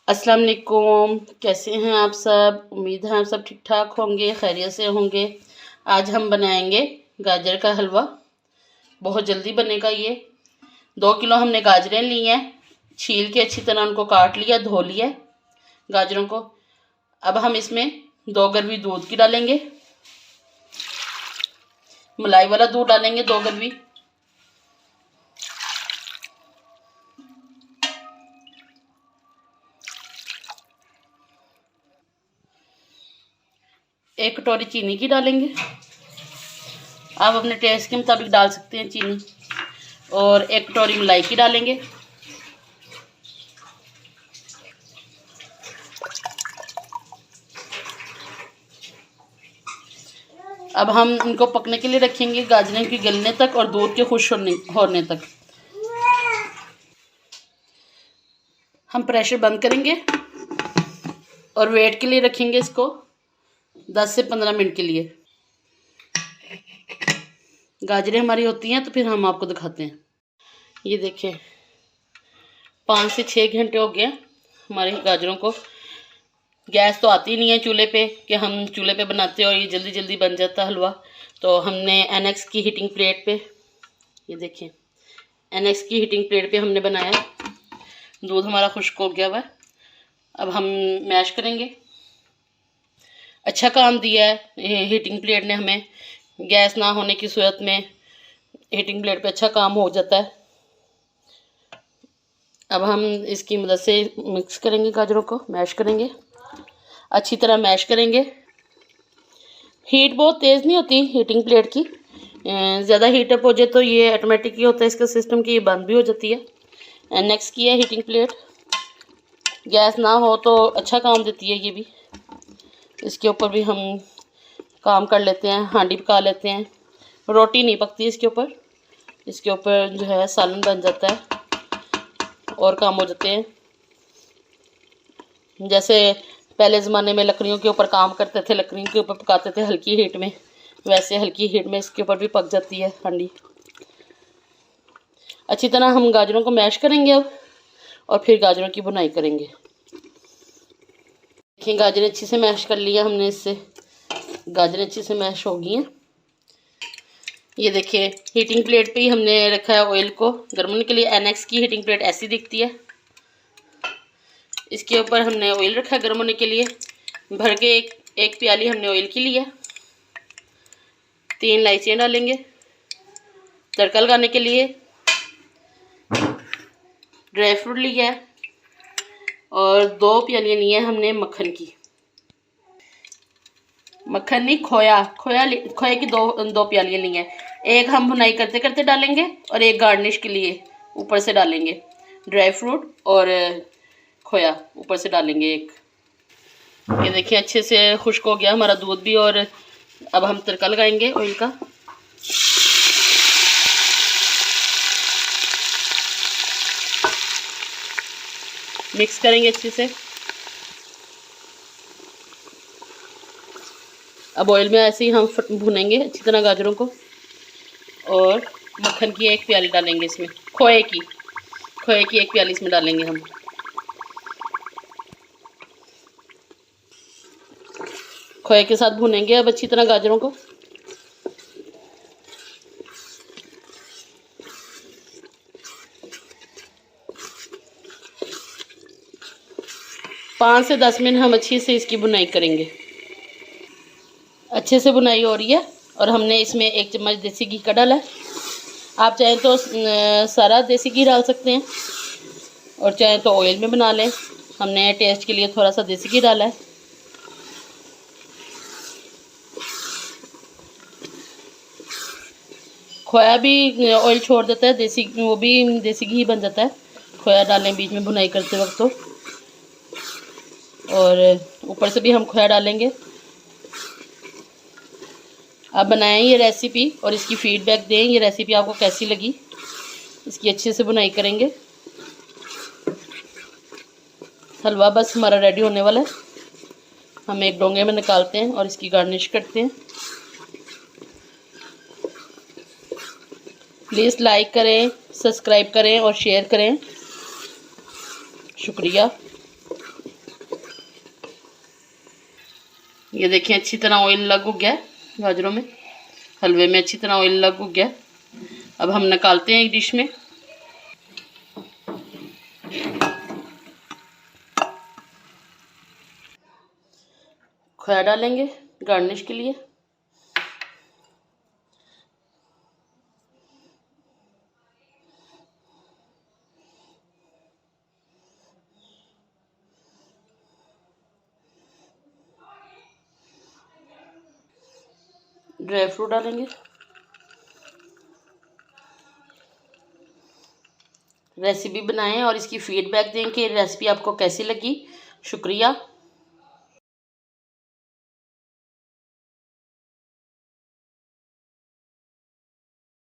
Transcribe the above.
अस्सलाम वालेकुम। कैसे हैं आप सब? उम्मीद है आप सब ठीक ठाक होंगे, खैरियत से होंगे। आज हम बनाएंगे गाजर का हलवा। बहुत जल्दी बनेगा ये। 2 किलो हमने गाजरें ली हैं, छील के अच्छी तरह उनको काट लिया, धो लिया गाजरों को। अब हम इसमें 2 गरवी दूध की डालेंगे, मलाई वाला दूध डालेंगे 2 गरवी। एक कटोरी चीनी की डालेंगे। आप अपने टेस्ट के मुताबिक डाल सकते हैं चीनी। और 1 कटोरी मलाई की डालेंगे। अब हम इनको पकने के लिए रखेंगे, गाजरें की गलने तक और दूध के खुश होने तक। हम प्रेशर बंद करेंगे और वेट के लिए रखेंगे इसको 10 से 15 मिनट के लिए। गाजरें हमारी होती हैं तो फिर हम आपको दिखाते हैं। ये देखें 5 से 6 घंटे हो गए हमारी गाजरों को। गैस तो आती नहीं है चूल्हे पे कि हम चूल्हे पे बनाते हैं और ये जल्दी जल्दी बन जाता है हलवा। तो हमने एनएक्स की हीटिंग प्लेट पे, ये देखें एनएक्स की हीटिंग प्लेट पे हमने बनाया। दूध हमारा खुश्क हो गया हुआ है। अब हम मैश करेंगे। अच्छा काम दिया है हीटिंग प्लेट ने हमें। गैस ना होने की सूरत में हीटिंग प्लेट पे अच्छा काम हो जाता है। अब हम इसकी मदद से मिक्स करेंगे, गाजरों को मैश करेंगे, अच्छी तरह मैश करेंगे। हीट बहुत तेज़ नहीं होती हीटिंग प्लेट की। ज़्यादा हीटअप हो जाए तो ये ऑटोमेटिक ही होता है इसका सिस्टम कि ये बंद भी हो जाती है। नेक्स्ट की है हीटिंग प्लेट। गैस ना हो तो अच्छा काम देती है ये भी। इसके ऊपर भी हम काम कर लेते हैं, हांडी पका लेते हैं। रोटी नहीं पकती इसके ऊपर। इसके ऊपर जो है सालन बन जाता है और काम हो जाते हैं। जैसे पहले ज़माने में लकड़ियों के ऊपर काम करते थे, लकड़ियों के ऊपर पकाते थे हल्की हीट में, वैसे हल्की हीट में इसके ऊपर भी पक जाती है हांडी। अच्छी तरह हम गाजरों को मैश करेंगे अब और फिर गाजरों की बुनाई करेंगे। देखिए गाजरें अच्छी से मैश कर लिया हमने, इससे गाजरें अच्छी से मैश हो गई हैं। ये देखिए हीटिंग प्लेट पे ही हमने रखा है ऑयल को गर्म होने के लिए। एनएक्स की हीटिंग प्लेट ऐसी दिखती है। इसके ऊपर हमने ऑयल रखा गर्म होने के लिए। भर के एक प्याली हमने ऑयल की लिया। 3 इलायचियाँ डालेंगे तड़का लगाने के लिए। ड्राई फ्रूट लिया है और 2 प्यालियाँ ली हैं हमने मक्खन की। मक्खन नहीं, खोए की दो प्यालियाँ ली हैं। एक हम भुनाई करते करते डालेंगे और एक गार्निश के लिए ऊपर से डालेंगे। ड्राई फ्रूट और खोया ऊपर से डालेंगे एक। ये देखिए अच्छे से खुश्क हो गया हमारा दूध भी। और अब हम तड़का लगाएंगे ऑयल का। मिक्स करेंगे अच्छे से। अब ऑयल में ऐसे ही हम भुनेंगे अच्छी तरह गाजरों को। और मक्खन की 1 प्याली डालेंगे इसमें, खोए की 1 प्याली इसमें डालेंगे हम। खोए के साथ भुनेंगे अब अच्छी तरह गाजरों को। पाँच से 10 मिनट हम अच्छी से इसकी बुनाई करेंगे। अच्छे से बुनाई हो रही है और हमने इसमें 1 चम्मच देसी घी का डाला है। आप चाहें तो सारा देसी घी डाल सकते हैं और चाहें तो ऑयल में बना लें। हमने टेस्ट के लिए थोड़ा सा देसी घी डाला है। खोया भी ऑयल छोड़ देता है, वो भी देसी घी बन जाता है। खोया डालें बीच में बुनाई करते वक्त तो। और ऊपर से भी हम खोया डालेंगे। आप बनाएं ये रेसिपी और इसकी फ़ीडबैक दें, ये रेसिपी आपको कैसी लगी। इसकी अच्छे से बुनाई करेंगे। हलवा बस हमारा रेडी होने वाला है। हम एक डोंगे में निकालते हैं और इसकी गार्निश करते हैं। प्लीज़ लाइक करें, सब्सक्राइब करें और शेयर करें। शुक्रिया। ये देखिए अच्छी तरह ऑयल लग गया है गाजरों में, हलवे में अच्छी तरह ऑयल लग गया। अब हम निकालते हैं एक डिश में। खोया डालेंगे गार्निश के लिए। ड्राई फ्रूट डालेंगे। रेसिपी बनाएं और इसकी फीडबैक दें कि रेसिपी आपको कैसी लगी। शुक्रिया।